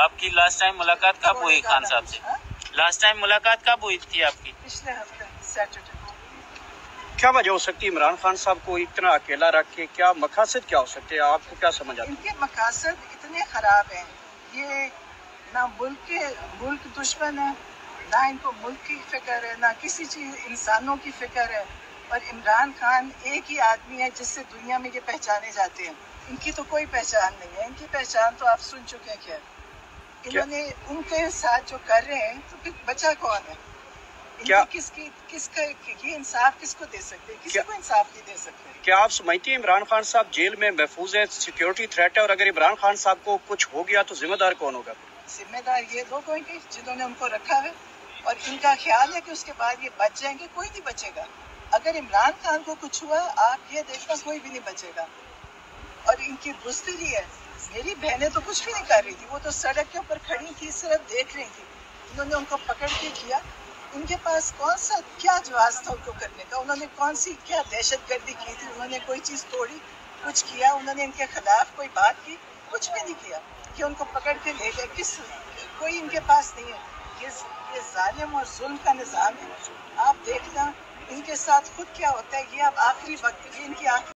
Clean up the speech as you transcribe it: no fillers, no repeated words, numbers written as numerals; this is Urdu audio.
آپ کی لاسٹ ٹائم ملاقات کب ہوئی خان صاحب سے؟ لاسٹ ٹائم ملاقات کب ہوئی تھی آپ کی؟ پچھلے ہفتے سیٹرڈے کو۔ کیا وجہ ہو سکتی ہے عمران خان صاحب کو اتنا اکیلا رکھ کے؟ کیا مقاصد کیا ہو سکتے ہیں؟ آپ کو کیا سمجھ آتا ہے؟ ان کے مقاصد اتنے خراب ہیں، یہ نہ ملک دشمن ہے، نہ ان کو ملک کی فکر ہے، نہ کسی چیز انسانوں کی فکر ہے، اور عمران خان ایک ہی آدمی ہے جس سے دنیا میں یہ پہچانے جاتے ہیں۔ ان کی تو کوئی پہچان نہیں ہے، ان کی پہچان تو آپ سن چکے ہیں کیا انہوں نے ان کے ساتھ جو کر رہے ہیں، تو پھر بچا کون ہے؟ کس کا یہ انصاف کس کو دے سکتے؟ کسی کو انصاف نہیں دے سکتے۔ کیا آپ سمجھتی ہیں عمران خان صاحب جیل میں محفوظ ہے، سیکیورٹی تھریٹ ہے، اور اگر عمران خان صاحب کو کچھ ہو گیا تو ذمہ دار کون ہوگا؟ ذمہ دار یہ لوگ ہوں گے جنہوں نے ان کو رکھا ہے، اور ان کا خیال ہے کہ اس کے بعد یہ بچ جائیں گے۔ کوئی نہیں بچے گا۔ اگر عمران خان کو کچھ ہوا، آپ یہ دیکھنا کوئی بھی نہیں بچے گا۔ اور ان کی بزدلی ہے، میری بہنیں تو کچھ بھی نہیں کر رہی تھی، وہ تو سڑک کے اوپر کھڑی تھی، صرف دیکھ رہی تھی۔ انہوں نے ان کو پکڑ کے کیا۔ ان کے پاس کون سا کیا جواز تھا ان کو کرنے کا؟ انہوں نے کون سی کیا دہشت گردی کی تھی؟ انہوں نے کوئی چیز توڑی؟ کچھ کیا؟ انہوں نے ان کے خلاف کوئی بات کی؟ کچھ بھی نہیں کیا کہ ان کو پکڑ کے لے گئے۔ کوئی ان کے پاس نہیں ہے۔ یہ ظالم اور ظلم کا نظام ہے۔ آپ دیکھنا ان کے ساتھ خود کیا ہوتا ہے۔ یہ اب آخری وقت، یہ ان کی آخری